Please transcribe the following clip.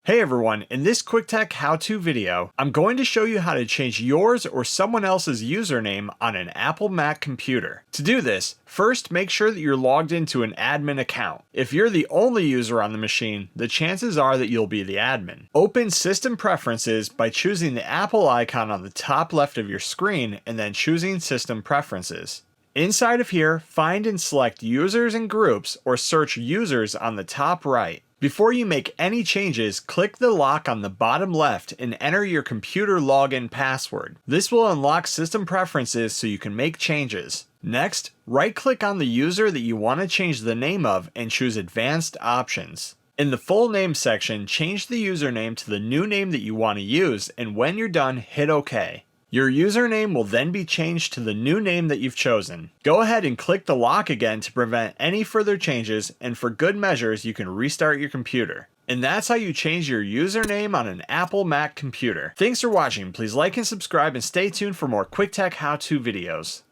Hey everyone, in this quick tech how-to video, I'm going to show you how to change yours or someone else's username on an Apple Mac computer. To do this, first make sure that you're logged into an admin account. If you're the only user on the machine, the chances are that you'll be the admin. Open System Preferences by choosing the Apple icon on the top left of your screen and then choosing System Preferences. Inside of here, find and select Users and Groups or search Users on the top right. Before you make any changes, click the lock on the bottom left and enter your computer login password. This will unlock system preferences so you can make changes. Next, right-click on the user that you want to change the name of and choose Advanced Options. In the Full Name section, change the username to the new name that you want to use, and when you're done, hit OK. Your username will then be changed to the new name that you've chosen. Go ahead and click the lock again to prevent any further changes, and for good measures you can restart your computer. And that's how you change your username on an Apple Mac computer. Thanks for watching, please like and subscribe and stay tuned for more quick tech how-to videos.